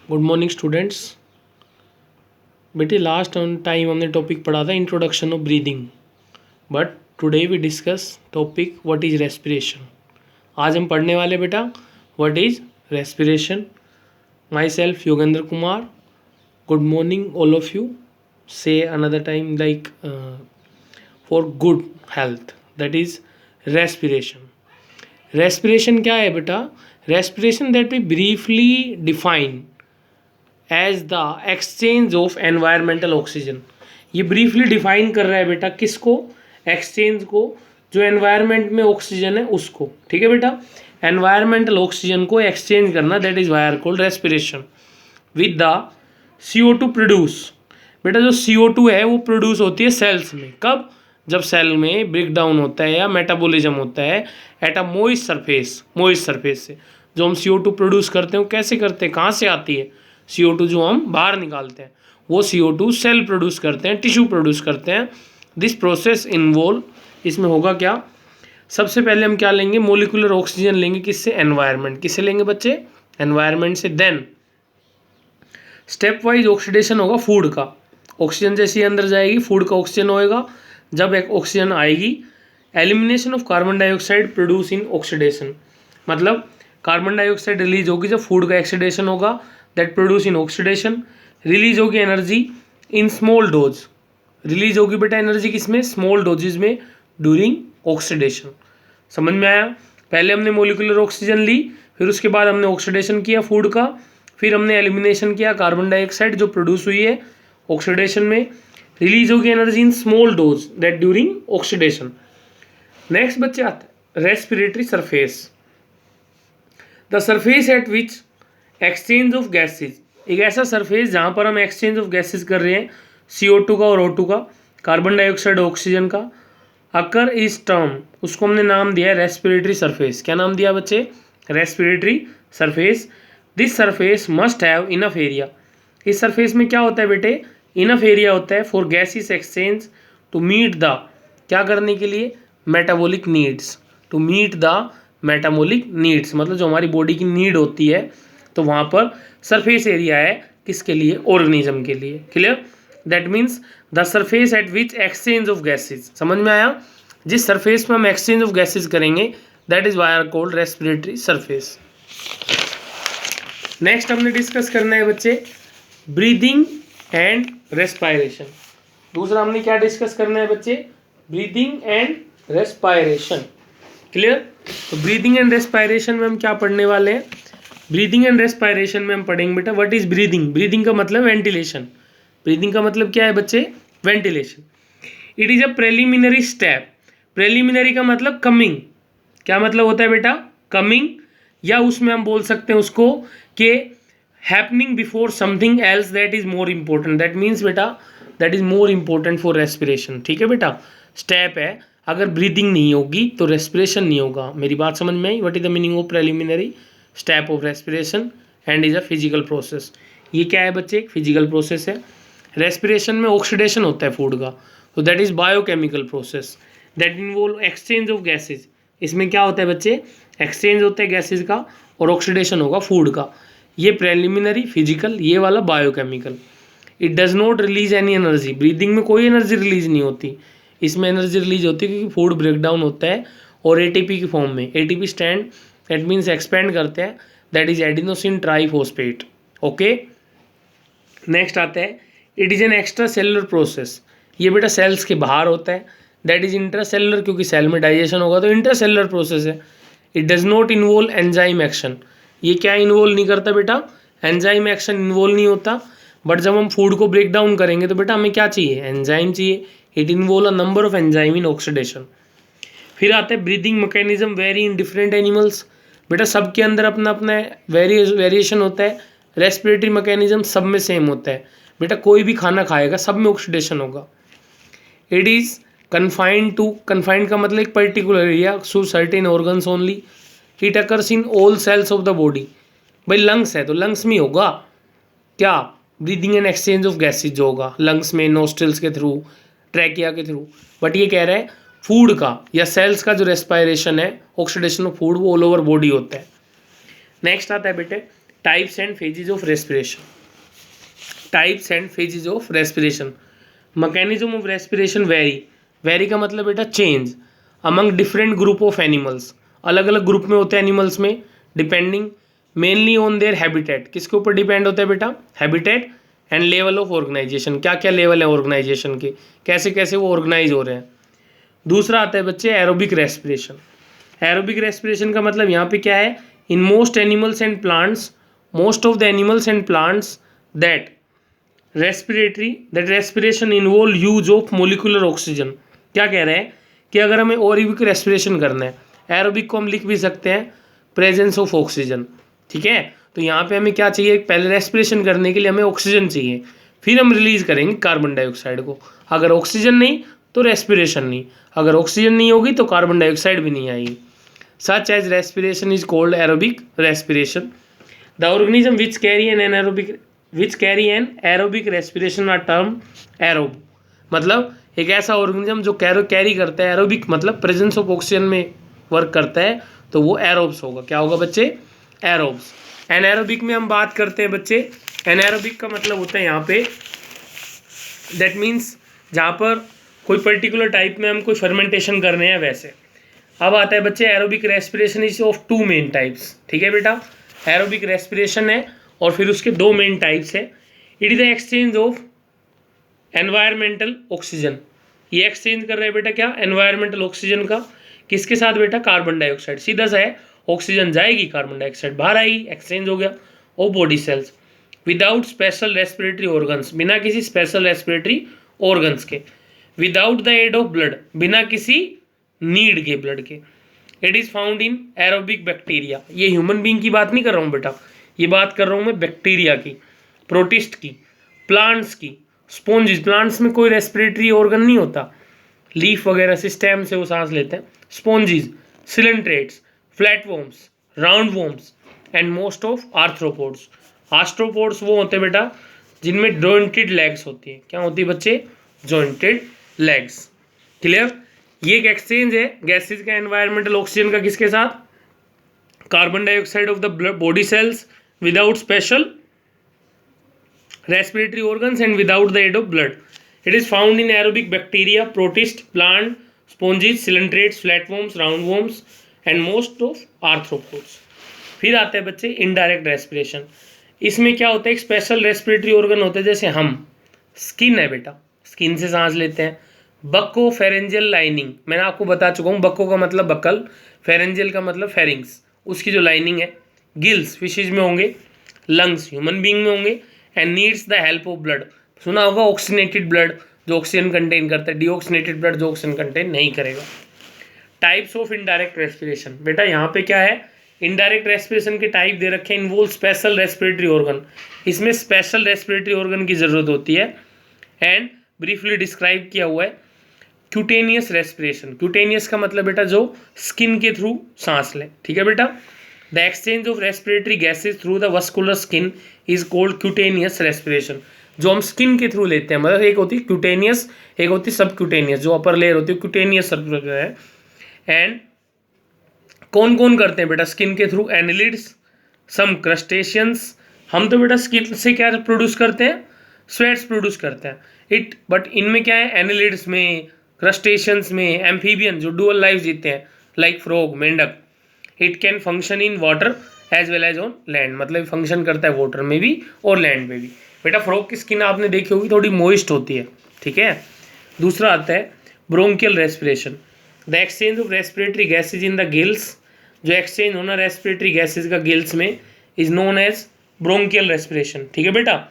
Good morning students. बेटे last time हमने topic पढ़ा था introduction of breathing, but today we discuss topic what is respiration. आज हम पढ़ने वाले बेटा what is respiration. Myself Yogendra Kumar. Good morning all of you. Say another time like for good health, that is respiration. Respiration क्या है बेटा? Respiration that we briefly define as the exchange of environmental oxygen. ये briefly define कर रहा है बेटा किसको? Exchange को, जो एनवायरमेंट में ऑक्सीजन है उसको। ठीक है बेटा, एनवायरमेंटल ऑक्सीजन को एक्सचेंज करना, that is wire called respiration with the CO2 produce. बेटा जो CO2 है वो प्रोड्यूस होती है सेल्स में। कब? जब सेल में ब्रेक डाउन होता है या मेटाबॉलिज्म होता है at a moist surface. Moist surface से जो हम CO2 प्रोड्यूस करते हैं वो कैसे करते हैं, कहाँ से आती है? CO2 जो हम बाहर निकालते हैं वो CO2 सेल प्रोड्यूस करते हैं, टिश्यू प्रोड्यूस करते हैं। दिस प्रोसेस इन्वॉल्व, इसमें होगा क्या? सबसे पहले हम क्या लेंगे? मोलिकुलर ऑक्सीजन लेंगे। किससे? एनवायरनमेंट। किससे लेंगे बच्चे? एनवायरनमेंट से। देन स्टेप वाइज ऑक्सीडेशन होगा फूड का। ऑक्सीजन जैसी अंदर जाएगी फूड का ऑक्सीजन होएगा। जब एक ऑक्सीजन आएगी, elimination of carbon dioxide produce in oxidation, मतलब कार्बन डाइऑक्साइड रिलीज होगी जब फूड का ऑक्सीडेशन होगा, that produce in oxidation. Release होगी energy in small dose. Release होगी बेटा एनर्जी किसमें? स्मॉल डोजेज में ड्यूरिंग ऑक्सीडेशन। समझ में आया? पहले हमने मोलिकुलर ऑक्सीजन ली, फिर उसके बाद हमने ऑक्सीडेशन किया फूड का, फिर हमने एलिमिनेशन किया कार्बन डाइऑक्साइड जो प्रोड्यूस हुई है ऑक्सीडेशन में। रिलीज होगी energy in small dose that during oxidation. Next बच्चे आता है respiratory surface, the surface at which exchange of gases. एक ऐसा सरफेस जहाँ पर हम एक्सचेंज ऑफ गैसेज कर रहे हैं, CO2 का और O2 का, कार्बन डाइऑक्साइड ऑक्सीजन का। अकर इस टर्म, उसको हमने नाम दिया है रेस्पिरेटरी सरफेस। क्या नाम दिया बच्चे? Respiratory surface. This surface must have enough area. इस सरफेस में क्या होता है बेटे? इनफ एरिया होता है for gases exchange to meet the, क्या करने के लिए? Metabolic needs. To meet the metabolic needs, मतलब जो हमारी बॉडी की नीड होती है, तो वहाँ पर सरफेस एरिया है किसके लिए? ऑर्गेनिज्म के लिए। Clear? That means the surface at which exchange of gases. समझ में आया? जिस सरफेस में हम एक्सचेंज ऑफ गैसेज करेंगे that is why are called respiratory surface. Next हमने डिस्कस करना है बच्चे ब्रीदिंग एंड रेस्पायरेशन। दूसरा हमने क्या डिस्कस करना है बच्चे? Breathing and respiration. क्लियर? तो ब्रीदिंग एंड रेस्पायरेशन में हम क्या पढ़ने वाले हैं? ब्रीदिंग एंड रेस्पायरेशन में हम पढ़ेंगे बेटा व्हाट इज ब्रीदिंग। ब्रीदिंग का मतलब वेंटिलेशन। ब्रीदिंग का मतलब क्या है बच्चे? Ventilation. It is a preliminary step. Preliminary का मतलब कमिंग। क्या मतलब होता है बेटा? कमिंग, या उसमें हम बोल सकते हैं उसको कि happening before something else that is more important. That means बेटा that is more important for respiration. ठीक है बेटा, स्टेप है। अगर ब्रीदिंग नहीं होगी तो रेस्पिरेशन नहीं होगा। मेरी बात समझ में आई? What is the meaning of preliminary step of respiration and is a physical process. ये क्या है बच्चे? एक फिजिकल प्रोसेस है। रेस्पिरेशन में ऑक्सीडेशन होता है फूड का, तो that is biochemical process that involve exchange of gases. इसमें क्या होता है बच्चे? एक्सचेंज होता है गैसेज का और ऑक्सीडेशन होगा फूड का। ये प्रेलिमिनरी फिजिकल, ये वाला biochemical. It does not release any energy. Breathing में कोई एनर्जी रिलीज नहीं होती, इसमें एनर्जी रिलीज होती है क्योंकि फूड ब्रेक डाउन होता है और ATP की फॉर्म में। ATP stand, that means expand करते हैं, that is adenosine triphosphate. Okay, next आता है it is an extra cellular process. ये बेटा सेल्स के बाहर होता है, दैट इज इंट्रा सेलुलर, क्योंकि सेल में डाइजेशन होगा तो इंट्रा सेलुलर प्रोसेस है। It does not involve enzyme action. ये क्या इन्वॉल्व नहीं करता बेटा? एंजाइम एक्शन इन्वॉल्व नहीं होता। बट जब हम फूड को ब्रेक डाउन करेंगे तो बेटा हमें क्या चाहिए? एंजाइम चाहिए। It involve a number of enzyme in oxidation. फिर आता है breathing mechanism very in different animals. बेटा सबके अंदर अपना अपना वेरिएशन होता है। रेस्पिरेटरी मैकेनिज्म सब में सेम होता है। बेटा कोई भी खाना खाएगा सब में ऑक्सीडेशन होगा। It is confined to, confined का मतलब एक particular area, to certain organs only. It occurs in all cells of the body. भाई लंग्स है तो लंग्स में होगा क्या? Breathing and exchange of gases जो होगा लंग्स में, नोस्ट्रल्स के थ्रू, ट्रैकिया के थ्रू। बट ये कह रहा है फूड का या सेल्स का जो रेस्पायरेशन है, ऑक्सीडेशन ऑफ फूड, वो ऑल ओवर बॉडी होता है। नेक्स्ट आता है बेटे types and phases of respiration, types and phases of respiration. Mechanism of respiration vary, vary का मतलब बेटा change among different group of animals, अलग अलग ग्रुप में होते हैं एनिमल्स में, depending mainly on their habitat, किसके ऊपर डिपेंड होता है बेटा, habitat and level of organisation, क्या क्या लेवल है ऑर्गेनाइजेशन के, कैसे कैसे वो ऑर्गेनाइज हो रहे हैं। दूसरा आता है बच्चे एरोबिक रेस्पिरेशन। एरोबिक रेस्पिरेशन का मतलब यहाँ पे क्या है, in most animals and plants, most of the animals and plants that respiration involve use of molecular oxygen. क्या कह रहे हैं कि अगर हमें एरोबिक रेस्पिरेशन करना है, एरोबिक को हम लिख भी सकते हैं प्रेजेंस ऑफ ऑक्सीजन, ठीक है। तो यहाँ पे हमें क्या चाहिए, पहले रेस्पिरेशन करने के लिए हमें ऑक्सीजन चाहिए, फिर हम रिलीज करेंगे कार्बन डाइऑक्साइड को। अगर ऑक्सीजन नहीं तो रेस्पिरेशन नहीं, अगर ऑक्सीजन नहीं होगी तो कार्बन डाइऑक्साइड भी नहीं आएगी। Such as respiration is called aerobic respiration. The organism which carry an aerobic respiration are term aerobe. मतलब एक ऐसा ऑर्गेनिज्म जो कैरी करता है एरोबिक, मतलब प्रेजेंस ऑफ ऑक्सीजन में वर्क करता है, तो वो एरोब्स होगा। क्या होगा बच्चे, एरोब्स। एनाएरोबिक में हम बात करते हैं बच्चे, एनाएरोबिक का मतलब होता है यहाँ पे, दैट मीन्स जहाँ पर कोई पर्टिकुलर टाइप में हम कोई फर्मेंटेशन कर रहे हैं वैसे। अब आता है बच्चे aerobic respiration is of two main types, ठीक है बेटा। एरोबिक रेस्पिरेशन है और फिर उसके दो मेन टाइप्स है। It is the exchange of environmental oxygen, ये एक्सचेंज कर रहे हैं बेटा क्या, एनवायरमेंटल ऑक्सीजन का, किसके साथ बेटा, कार्बन डाइऑक्साइड। सीधा सा है, ऑक्सीजन जाएगी कार्बन डाइऑक्साइड बाहर आएगी, एक्सचेंज हो गया। और body cells without special respiratory organs, बिना किसी स्पेशल रेस्पिरेटरी ऑर्गन्स के, without the aid of blood, बिना किसी नीड के ब्लड के। It is found in aerobic bacteria, ये ह्यूमन बीइंग की बात नहीं कर रहा हूँ बेटा, ये बात कर रहा हूँ मैं बैक्टीरिया की, प्रोटिस्ट की, प्लांट्स की, स्पॉन्जिस। प्लांट्स में कोई रेस्पिरेटरी ऑर्गन नहीं होता, लीफ वगैरह से स्टेम से वो सांस लेते हैं। Sponges, coelenterates, flatworms, roundworms and most of arthropods. Arthropods वो होते हैं बेटा जिनमें जॉइंटेड लेग्स होती है। क्या होती है बच्चे, जॉइंटेड लेग्स। क्लियर। ये एक एक्सचेंज है गैसेज का, एनवायरमेंटल ऑक्सीजन का, किसके साथ, carbon dioxide of the body cells without special respiratory organs and without the aid of blood. It is found in aerobic bacteria, protist, plant, sponges, coelentrates, flatworms, roundworms and most of arthropods. फिर आते हैं बच्चे indirect respiration. इसमें क्या होता है, एक special respiratory organ होता है, जैसे हम, स्किन है बेटा, स्किन से सांस लेते हैं। बक्को फेरेंजियल लाइनिंग, मैंने आपको बता चुका हूँ, बक्को का मतलब बक्कल, फेरेंजियल का मतलब फेरिंग्स, उसकी जो लाइनिंग है। गिल्स फिशेज में होंगे, लंग्स ह्यूमन बीइंग में होंगे, and needs the help of blood. सुना होगा ऑक्सीनेटेड ब्लड जो ऑक्सीजन कंटेन करता है, डीऑक्सीनेटेड ब्लड जो ऑक्सीजन कंटेन नहीं करेगा। टाइप्स ऑफ इनडायरेक्ट रेस्पिरेशन, बेटा यहाँ पे क्या है, इनडायरेक्ट रेस्पिरेशन के टाइप दे रखे हैं। इन्वॉल्व स्पेशल रेस्पिरेटरी ऑर्गन, इसमें स्पेशल रेस्पिरेटरी ऑर्गन की जरूरत होती है। एंड ब्रीफली डिस्क्राइब किया हुआ है क्यूटेनियस रेस्पिरेशन। क्यूटेनियस का मतलब बेटा जो स्किन के थ्रू सांस ले, ठीक है बेटा। The exchange of respiratory gases through the vascular skin is called cutaneous respiration. जो हम स्किन के थ्रू लेते हैं, मतलब एक होती है क्यूटेनियस, एक होती है सब क्यूटेनियस, जो अपर लेयर होती है क्यूटेनियस है। एंड कौन कौन करते हैं बेटा स्किन के थ्रू, एनिलिड्स, सम क्रस्टेशियंस। हम तो बेटा स्किन से क्या प्रोड्यूस करते हैं, स्वेट्स प्रोड्यूस करते हैं। बट इनमें क्या है, एनिलिड्स में, क्रस्टेशियंस में, एम्फीबियन जो डुअल लाइफ जीते हैं लाइक फ्रॉग, मेंढक। It can function in water as well as on land, मतलब फंक्शन करता है वाटर में भी और लैंड में भी। बेटा फ्रॉग की स्किन आपने देखी होगी, थोड़ी मॉइस्ट होती है, ठीक है। दूसरा आता है bronchial respiration. The exchange of respiratory gases in the gills, जो एक्सचेंज होना रेस्पिरेटरी गैसेज का गिल्स में, is known as bronchial respiration, ठीक है बेटा।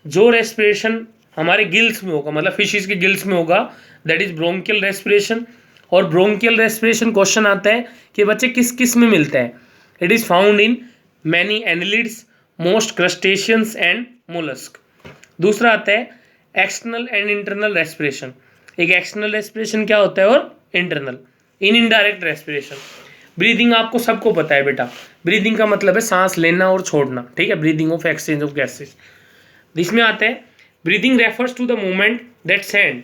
जो रेस्पिरेशन हमारे गिल्स में होगा, मतलब फिशेज के गिल्स में होगा, दैट इज ब्रोंकियल रेस्पिरेशन। और ब्रोंकियल रेस्पिरेशन क्वेश्चन आता है कि बच्चे किस किस में मिलता है। It is found in many annelids, most crustaceans and mollusc. दूसरा आता है एक्सटर्नल एंड इंटरनल रेस्पिरेशन। एक एक्सटर्नल रेस्पिरेशन क्या होता है और internal. In indirect respiration, breathing आपको सबको पता है बेटा, ब्रीदिंग का मतलब है सांस लेना और छोड़ना, ठीक है, breathing of exchange of gases. इसमें आता है breathing refers to the moment that send.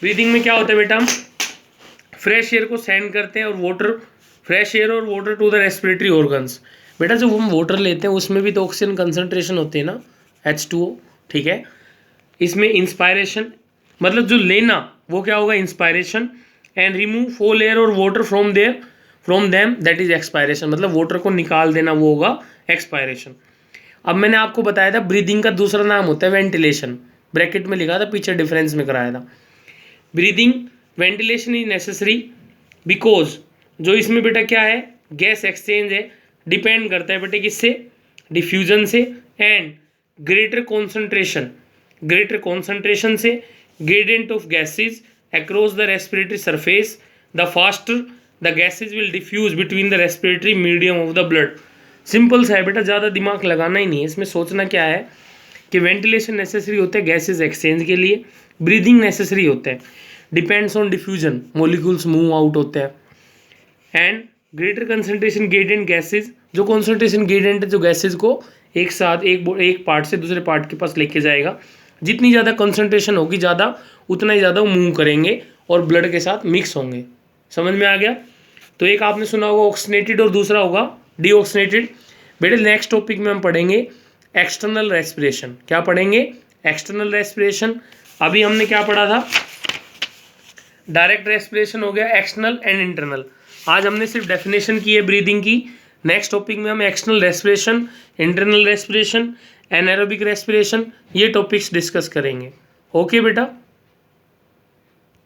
Breathing में क्या होता है बेटा, हम फ्रेश एयर को सेंड करते हैं और वाटर, फ्रेश एयर और water to the respiratory organs बेटा जब हम वाटर लेते हैं उसमें भी तो ऑक्सीजन कंसंट्रेशन होते हैं ना, H2O, ठीक है। इसमें इंस्पायरेशन मतलब जो लेना वो क्या होगा, इंस्पायरेशन, एंड रिमूव फोल एयर और water from them that is expiration, मतलब वाटर को निकाल देना वो होगा एक्सपायरेशन। अब मैंने आपको बताया था ब्रीदिंग का दूसरा नाम होता है वेंटिलेशन, ब्रैकेट में लिखा था, पीछे डिफरेंस में कराया था। Breathing ventilation is necessary because जो इसमें बेटा क्या है, गैस एक्सचेंज है, डिपेंड करता है बेटे किससे, डिफ्यूजन से, एंड ग्रेटर कॉन्सेंट्रेशन से, gradient of gases across the respiratory surface, the faster the gases will diffuse between the respiratory medium of the blood. Simple सा है बेटा, ज़्यादा दिमाग लगाना ही नहीं है इसमें। सोचना क्या है कि वेंटिलेशन नेसेसरी होते हैं गैसेज एक्सचेंज के लिए, ब्रीदिंग नेसेसरी होते हैं, depends on diffusion, molecules move out होते हैं, and greater concentration gradient gases, जो कॉन्सेंट्रेशन ग्रेडियंट है जो गैसेज को एक साथ एक पार्ट से दूसरे पार्ट के पास लेके जाएगा, जितनी ज़्यादा कंसंट्रेशन होगी ज़्यादा उतना ही ज़्यादा वो मूव करेंगे और ब्लड के साथ मिक्स होंगे। समझ में आ गया? तो एक आपने सुना होगा ऑक्सीनेटेड और दूसरा होगा डीऑक्सीनेटेड। बेटे नेक्स्ट टॉपिक में हम पढ़ेंगे एक्सटर्नल रेस्पिरेशन। क्या पढ़ेंगे? External respiration. अभी हमने क्या पढ़ा था? डायरेक्ट रेस्पिरेशन हो गया, एक्सटर्नल एंड इंटरनल। आज हमने सिर्फ डेफिनेशन की है ब्रीदिंग की। नेक्स्ट टॉपिक में हम external respiration, internal respiration, anaerobic respiration, ये टॉपिक्स डिस्कस करेंगे। ओके बेटा।